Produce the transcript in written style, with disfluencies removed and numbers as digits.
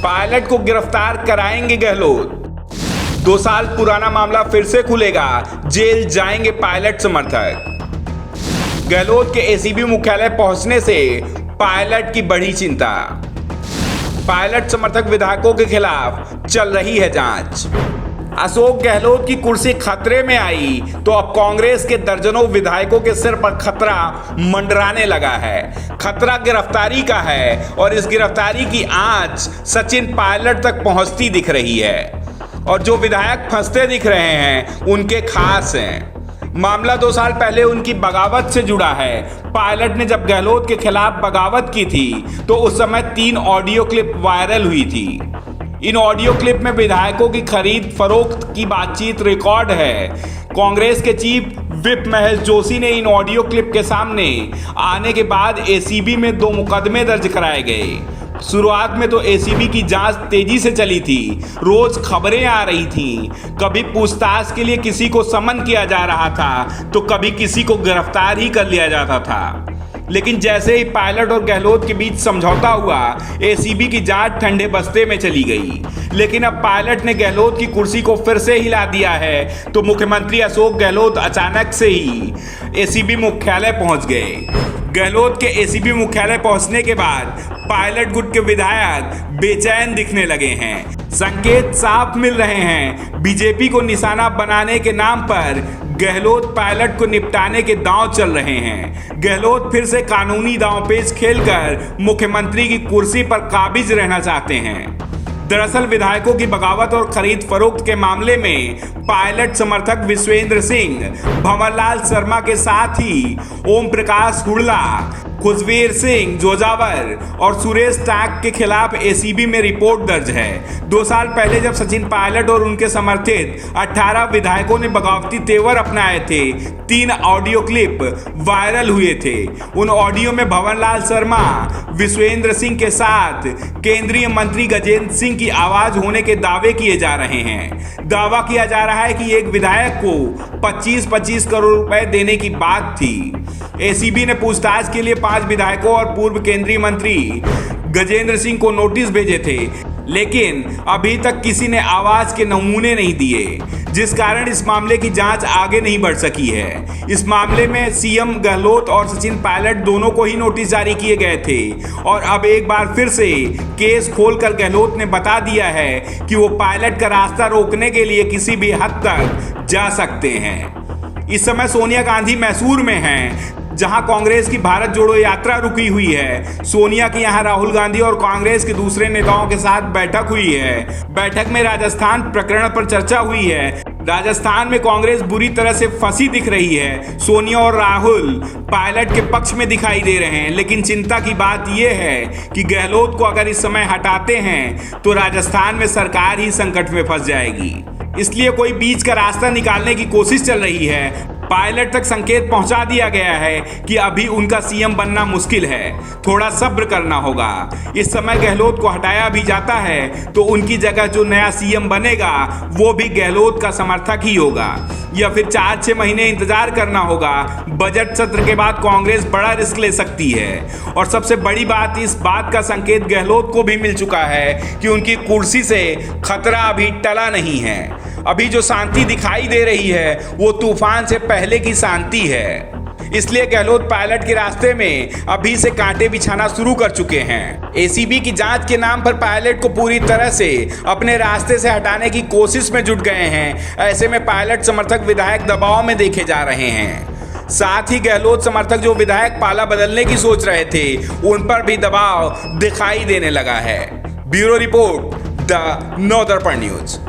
Pilot को गिरफ्तार कराएंगे गहलोत। 2 साल पुराना मामला फिर से खुलेगा, जेल जाएंगे पायलट समर्थक। गहलोत के एसीबी मुख्यालय पहुंचने से पायलट की बढ़ी चिंता। पायलट समर्थक विधायकों के खिलाफ चल रही है जांच। अशोक गहलोत की कुर्सी खतरे में आई तो अब कांग्रेस के दर्जनों विधायकों के सिर पर खतरा मंडराने लगा है। खतरा गिरफ्तारी का है और इस गिरफ्तारी की आंच सचिन पायलट तक पहुंचती दिख रही है और जो विधायक फंसते दिख रहे हैं उनके खास हैं। मामला 2 साल पहले उनकी बगावत से जुड़ा है। पायलट ने जब गहलोत के खिलाफ बगावत की थी तो उस समय 3 ऑडियो क्लिप वायरल हुई थी। इन ऑडियो क्लिप में विधायकों की खरीद फरोख्त की बातचीत रिकॉर्ड है। कांग्रेस के चीफ विप महेश जोशी ने इन ऑडियो क्लिप के सामने आने के बाद एसीबी में 2 मुकदमे दर्ज कराए गए। शुरुआत में तो एसीबी की जांच तेजी से चली थी, रोज खबरें आ रही थीं। कभी पूछताछ के लिए किसी को समन किया जा रहा था तो कभी किसी को गिरफ्तार ही कर लिया जाता था। लेकिन जैसे ही पायलट और गहलोत के बीच समझौता हुआ, एसीबी की जांच ठंडे बस्ते में चली गई। लेकिन अब पायलट ने गहलोत की कुर्सी को फिर से हिला दिया है तो मुख्यमंत्री अशोक गहलोत अचानक से ही एसीबी मुख्यालय पहुंच गए। गहलोत के एसीबी मुख्यालय पहुंचने के बाद पायलट गुट के विधायक बेचैन दिखने लगे हैं। संकेत साफ मिल रहे हैं, बीजेपी को निशाना बनाने के नाम पर गहलोत पायलट को निपटाने के दांव चल रहे हैं। गहलोत फिर से कानूनी दांवपेच खेलकर मुख्यमंत्री की कुर्सी पर काबिज रहना चाहते हैं। दरअसल विधायकों की बगावत और खरीद फरोख्त के मामले में पायलट समर्थक विश्वेंद्र सिंह, भंवरलाल शर्मा के साथ ही ओम प्रकाश हुड्डा, खुशवीर सिंह जोजावर और सुरेश टाक के खिलाफ एसीबी में रिपोर्ट दर्ज है। 2 साल पहले जब सचिन पायलट और उनके समर्थित 18 विधायकों ने बगावती तेवर अपनाए थे, 3 ऑडियो क्लिप वायरल हुए थे। उन ऑडियो में भंवरलाल शर्मा, विश्वेंद्र सिंह के साथ केंद्रीय मंत्री गजेंद्र सिंह की आवाज होने के दावे किए जा रहे हैं। दावा किया जा रहा है कि एक विधायक को 25-25 करोड़ रुपए देने की बात थी। एसीबी ने पूछताछ के लिए 5 विधायकों और पूर्व केंद्रीय मंत्री गजेंद्र सिंह को नोटिस भेजे थे, लेकिन अभी तक किसी ने आवाज के नमूने नहीं दिए, जिस कारण इस मामले की जांच आगे नहीं बढ़ सकी है। इस मामले में सीएम गहलोत और सचिन पायलट दोनों को ही नोटिस जारी किए गए थे और अब एक बार फिर से केस खोलकर गहलोत ने बता दिया है कि वो पायलट का रास्ता रोकने के लिए किसी भी हद तक जा सकते हैं। इस समय सोनिया गांधी मैसूर में हैं, जहां कांग्रेस की भारत जोड़ो यात्रा रुकी हुई है। सोनिया की यहां राहुल गांधी और कांग्रेस के दूसरे नेताओं के साथ बैठक हुई है। बैठक में राजस्थान प्रकरण पर चर्चा हुई है। राजस्थान में कांग्रेस बुरी तरह से फंसी दिख रही है। सोनिया और राहुल पायलट के पक्ष में दिखाई दे रहे हैं, लेकिन चिंता की बात यह है कि गहलोत को अगर इस समय हटाते हैं तो राजस्थान में सरकार ही संकट में फंस जाएगी। इसलिए कोई बीच का रास्ता निकालने की कोशिश चल रही है। पायलट तक संकेत पहुंचा दिया गया है कि अभी उनका सीएम बनना मुश्किल है, थोड़ा सब्र करना होगा। इस समय गहलोत को हटाया भी जाता है तो उनकी जगह जो नया सीएम बनेगा वो भी गहलोत का समर्थक ही होगा, या फिर 4-6 महीने इंतजार करना होगा। बजट सत्र के बाद कांग्रेस बड़ा रिस्क ले सकती है। और सबसे बड़ी बात, इस बात का संकेत गहलोत को भी मिल चुका है कि उनकी कुर्सी से खतरा अभी टला नहीं है। अभी जो शांति दिखाई दे रही है वो तूफान से पहले की शांति है। इसलिए गहलोत पायलट के रास्ते में अभी से कांटे बिछाना शुरू कर चुके हैं। एसीबी की जांच के नाम पर पायलट को पूरी तरह से अपने रास्ते से हटाने की कोशिश में जुट गए हैं। ऐसे में पायलट समर्थक विधायक दबाव में देखे जा रहे हैं। साथ ही गहलोत समर्थक जो विधायक पाला बदलने की सोच रहे थे, उन पर भी दबाव दिखाई देने लगा है। Bureau report, the Navdarpan news.